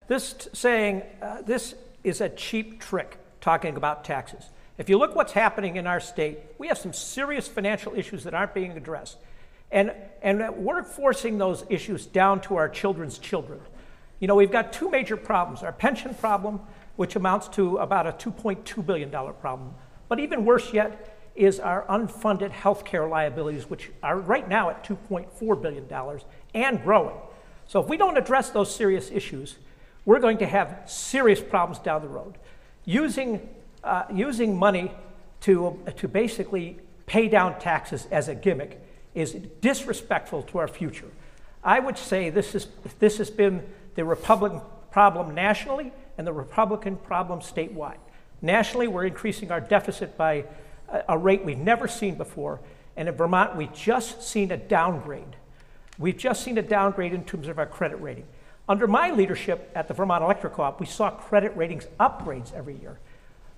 This is a cheap trick, talking about taxes. If you look what's happening in our state, we have some serious financial issues that aren't being addressed. And we're forcing those issues down to our children's children. You know, we've got two major problems: our pension problem, which amounts to about a $2.2 billion problem. But even worse yet is our unfunded health care liabilities, which are right now at $2.4 billion and growing. So if we don't address those serious issues, we're going to have serious problems down the road. Using money to basically pay down taxes as a gimmick is disrespectful to our future. I would say this has been the Republican problem nationally and the Republican problem statewide. Nationally, we're increasing our deficit by a rate we've never seen before, and in Vermont, we've just seen a downgrade. We've just seen a downgrade in terms of our credit rating. Under my leadership at the Vermont Electric Co-op, we saw credit ratings upgrades every year.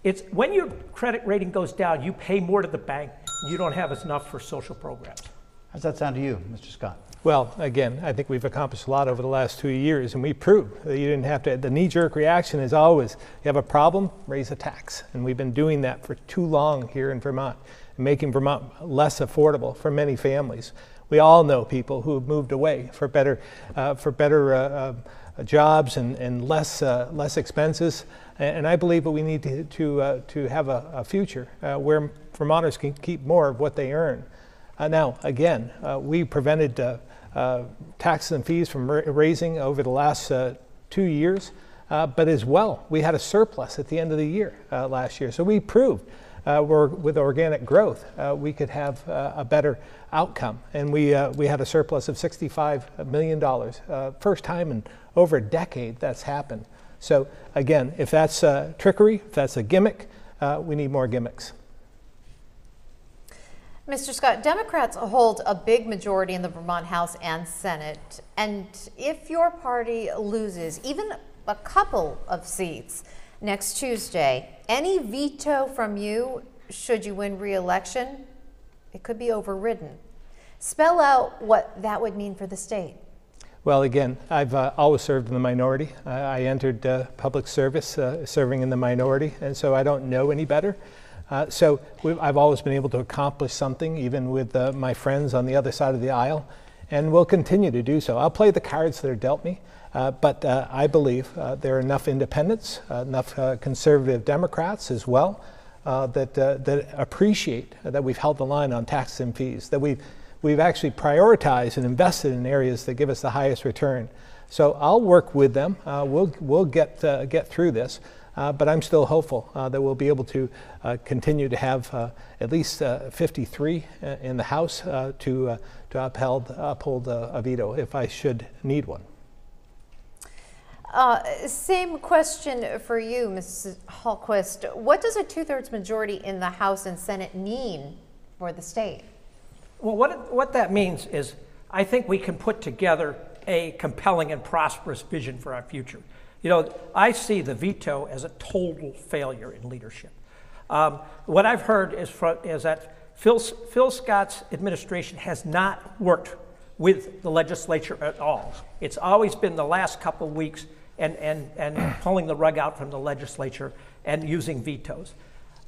It's when your credit rating goes down, you pay more to the bank, and you don't have enough for social programs. How does that sound to you, Mr. Scott? Well, again, I think we've accomplished a lot over the last 2 years, and we proved that you didn't have to. The knee-jerk reaction is always, you have a problem, raise a tax. And we've been doing that for too long here in Vermont, making Vermont less affordable for many families. We all know people who have moved away for better jobs and less expenses. And I believe that we need to have a future where Vermonters can keep more of what they earn. Now, again, we prevented taxes and fees from raising over the last 2 years, but as well, we had a surplus at the end of the year last year. So we proved with organic growth, we could have a better outcome. And we had a surplus of $65 million. First time in over a decade that's happened. So again, if that's trickery, if that's a gimmick, we need more gimmicks. Mr. Scott, Democrats hold a big majority in the Vermont House and Senate, and if your party loses even a couple of seats next Tuesday, any veto from you, should you win re-election, it could be overridden. Spell out what that would mean for the state. Well, again, I've always served in the minority. I entered public service serving in the minority, and so I don't know any better. So I've always been able to accomplish something, even with my friends on the other side of the aisle, and will continue to do so. I'll play the cards that are dealt me, but I believe there are enough independents, enough conservative Democrats as well, that appreciate that we've held the line on taxes and fees, that we've actually prioritized and invested in areas that give us the highest return. So I'll work with them. We'll get through this. But I'm still hopeful that we'll be able to continue to have at least 53 in the House to uphold a veto if I should need one. Same question for you, Mrs. Hallquist. What does a 2/3 majority in the House and Senate mean for the state? Well, what that means is I think we can put together a compelling and prosperous vision for our future. You know, I see the veto as a total failure in leadership. What I've heard is that Phil Scott's administration has not worked with the legislature at all. It's always been the last couple of weeks and pulling the rug out from the legislature and using vetoes.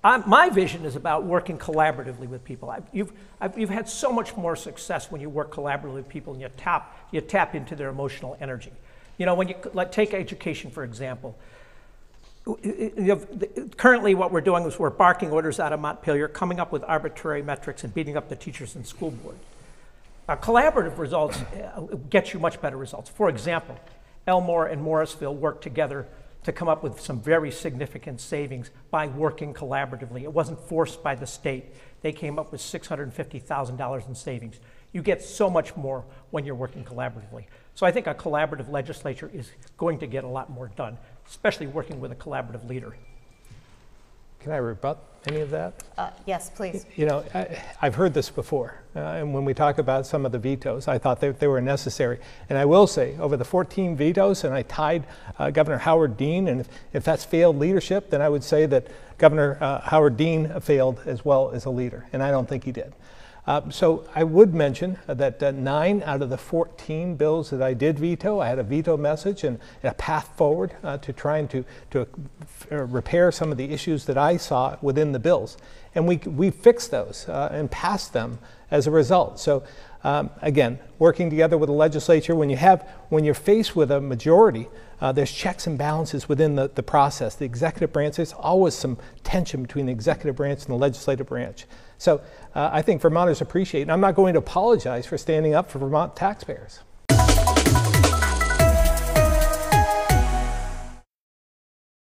My vision is about working collaboratively with people. You've had so much more success when you work collaboratively with people and you tap into their emotional energy. You know, when you take education, for example, currently what we're doing is we're barking orders out of Montpelier, coming up with arbitrary metrics and beating up the teachers and school board. Collaborative results get you much better results. For example, Elmore and Morrisville worked together to come up with some very significant savings by working collaboratively. It wasn't forced by the state. They came up with $650,000 in savings. You get so much more when you're working collaboratively. So I think a collaborative legislature is going to get a lot more done, especially working with a collaborative leader. Can I rebut any of that? Yes, please. You know, I've heard this before, and when we talk about some of the vetoes, I thought they were necessary. And I will say, over the 14 vetoes, and I tied Governor Howard Dean, and if that's failed leadership, then I would say that Governor Howard Dean failed as well as a leader, and I don't think he did. So I would mention that 9 out of the 14 bills that I did veto, I had a veto message and a path forward to trying to repair some of the issues that I saw within the bills. And we fixed those and passed them as a result. So again, working together with the legislature, when you're faced with a majority, there's checks and balances within the process. The executive branch, there's always some tension between the executive branch and the legislative branch. So I think Vermonters appreciate it. And I'm not going to apologize for standing up for Vermont taxpayers.